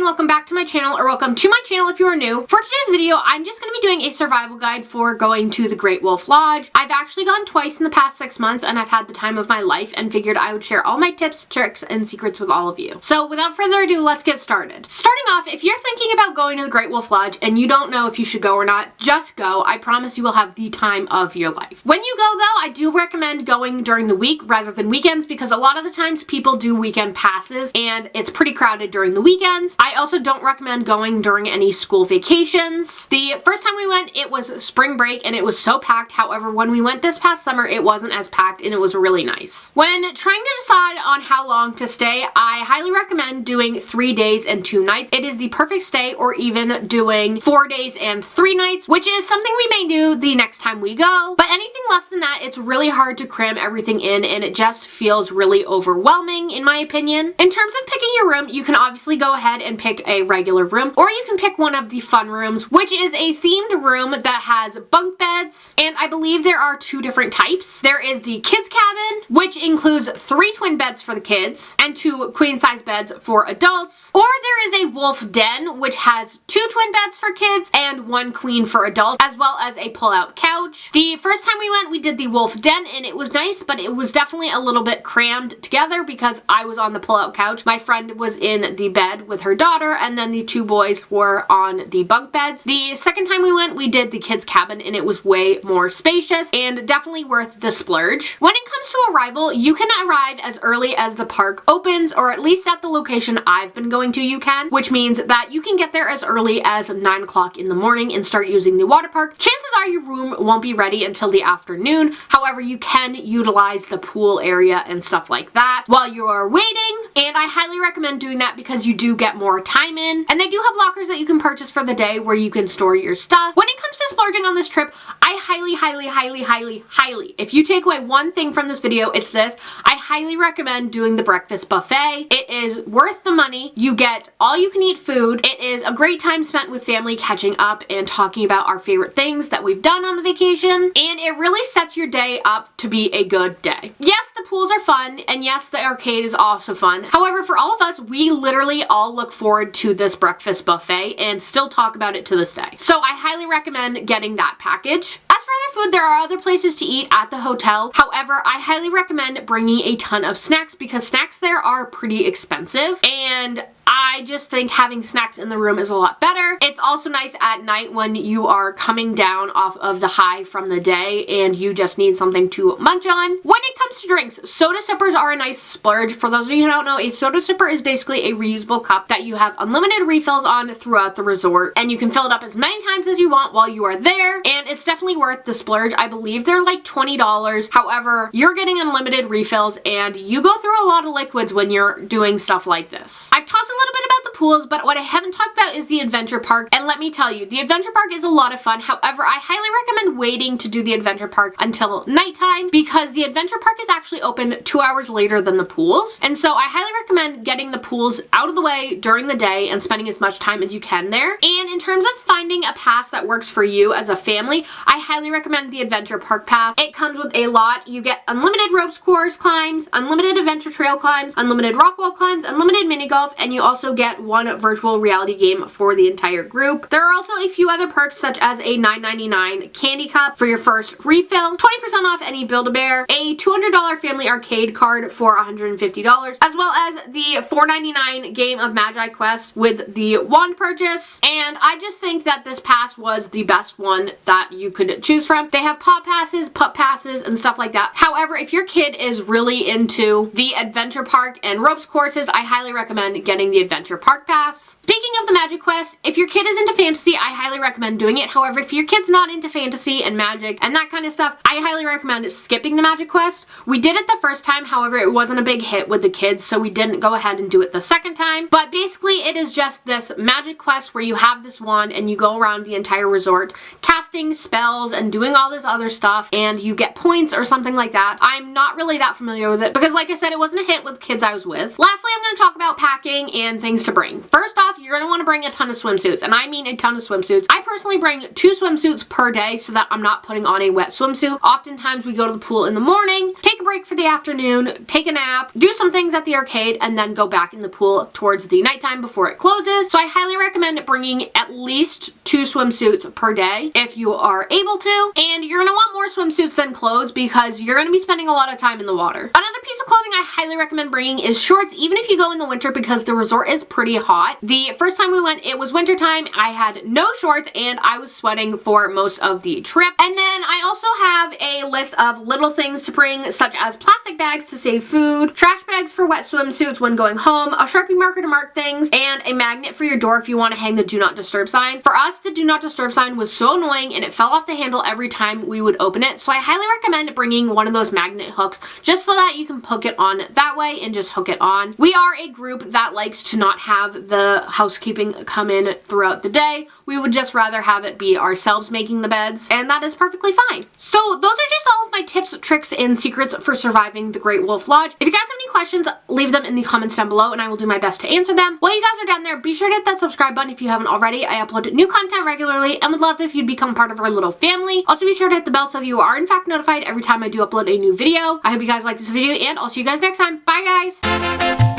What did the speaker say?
and welcome back to my channel, or welcome to my channel if you are new. For today's video, I'm just going to be doing a survival guide for going to the Great Wolf Lodge. I've actually gone twice in the past 6 months and I've had the time of my life and figured I would share all my tips, tricks, and secrets with all of you. So without further ado, let's get started. Starting off, if you're thinking about going to the Great Wolf Lodge and you don't know if you should go or not, just go. I promise you will have the time of your life. When you go though, I do recommend going during the week rather than weekends because a lot of the times people do weekend passes and it's pretty crowded during the weekends. I also don't recommend going during any school vacations. The first time we went, it was spring break and it was so packed. However, when we went this past summer, it wasn't as packed and it was really nice. When trying to decide on how long to stay, I highly recommend doing 3 days and 2 nights. It is the perfect stay, or even doing 4 days and 3 nights, which is something we may do the next time we go. But anything less than that, it's really hard to cram everything in and it just feels really overwhelming in my opinion. In terms of picking your room, you can obviously go ahead and pick a regular room, or you can pick one of the fun rooms, which is a themed room that has bunk beds, and I believe there are 2 different types. There is the kids cabin, which includes 3 twin beds for the kids and 2 queen size beds for adults, or there is a wolf den, which has 2 twin beds for kids and 1 queen for adults, as well as a pull-out couch. The first time we went, we did the wolf den and it was nice, but it was definitely a little bit crammed together because I was on the pull-out couch, my friend was in the bed with her daughter, and then the 2 boys were on the bunk beds. The second time we went, we did the kids cabin and it was way more spacious and definitely worth the splurge. When it comes to arrival, you can arrive as early as the park opens, or at least at the location I've been going to you can, which means that you can get there as early as 9 o'clock in the morning and start using the water park. Chances are your room won't be ready until the afternoon. However, you can utilize the pool area and stuff like that while you are waiting, and I highly recommend doing that because you do get more time in, and they do have lockers that you can purchase for the day where you can store your stuff. When it comes to splurging on this trip, I highly, if you take away one thing from this video, it's this: I highly recommend doing the breakfast buffet. It is worth the money. You get all you can eat food. It is a great time spent with family catching up and talking about our favorite things that we've done on the vacation, and it really sets your day up to be a good day. Yes, the pools are fun, and yes, the arcade is also fun. However, for all of us, we literally all look forward to this breakfast buffet and still talk about it to this day. So I highly recommend getting that package. As for other food, there are other places to eat at the hotel. However, I highly recommend bringing a ton of snacks because snacks there are pretty expensive, and I just think having snacks in the room is a lot better. It's also nice at night when you are coming down off of the high from the day and you just need something to munch on. When it comes to drinks, soda sippers are a nice splurge. For those of you who don't know, a soda sipper is basically a reusable cup that you have unlimited refills on throughout the resort, and you can fill it up as many times as you want while you are there, and it's definitely worth the splurge. I believe they're like $20. However, you're getting unlimited refills and you go through a lot of liquids when you're doing stuff like this. I've talked a little bit about the pools, but what I haven't talked about is the adventure park, and let me tell you, the adventure park is a lot of fun. However, I highly recommend waiting to do the adventure park until nighttime because the adventure park is actually open 2 hours later than the pools, and so I highly recommend getting the pools out of the way during the day and spending as much time as you can there. And in terms of finding a pass that works for you as a family, I highly recommend the adventure park pass. It comes with a lot. You get unlimited ropes course climbs, unlimited adventure trail climbs, unlimited rock wall climbs, unlimited mini golf, and you also get 1 virtual reality game for the entire group. There are also a few other perks such as a $9.99 candy cup for your first refill, 20% off any Build-A-Bear, a $200 family arcade card for $150, as well as the $4.99 game of Magi Quest with the wand purchase. And I just think that this pass was the best one that you could choose from. They have paw passes, pup passes, and stuff like that. However, if your kid is really into the adventure park and ropes courses, I highly recommend getting the adventure park pass. Speaking of the Magic Quest, if your kid is into fantasy, I highly recommend doing it. However, if your kid's not into fantasy and magic and that kind of stuff, I highly recommend skipping the Magic Quest. We did it the first time, however, it wasn't a big hit with the kids, so we didn't go ahead and do it the second time. But basically, it is just this Magic Quest where you have this wand and you go around the entire resort casting spells and doing all this other stuff, and you get points or something like that. I'm not really that familiar with it because, like I said, it wasn't a hit with kids I was with. Lastly, I'm going to talk about packing and things to bring. bring. First off, you're going to want to bring a ton of swimsuits, and I mean a ton of swimsuits. I personally bring 2 swimsuits per day so that I'm not putting on a wet swimsuit. Oftentimes we go to the pool in the morning, take a break for the afternoon, take a nap, do some things at the arcade, and then go back in the pool towards the nighttime before it closes. So I highly recommend bringing at least 2 swimsuits per day if you are able to. And you're going to want more swimsuits than clothes because you're going to be spending a lot of time in the water. Another piece of clothing I highly recommend bringing is shorts, even if you go in the winter, because the resort is pretty hot. The first time we went, it was winter time. I had no shorts and I was sweating for most of the trip. And then I also have a list of little things to bring, such as plastic bags to save food, trash bags for wet swimsuits when going home, a Sharpie marker to mark things, and a magnet for your door if you want to hang the do not disturb sign. For us, the do not disturb sign was so annoying and it fell off the handle every time we would open it, so I highly recommend bringing one of those magnet hooks just so that you can hook it on that way and just hook it on. We are a group that likes to not have the housekeeping come in throughout the day. We would just rather have it be ourselves making the beds, and that is perfectly fine. So those are just all of my tips, tricks, and secrets for surviving the Great Wolf Lodge. If you guys have any questions, leave them in the comments down below and I will do my best to answer them. While you guys are down there, be sure to hit that subscribe button if you haven't already. I upload new content regularly and would love if you'd become part of our little family. Also be sure to hit the bell so that you are in fact notified every time I do upload a new video. I hope you guys like this video and I'll see you guys next time. Bye guys!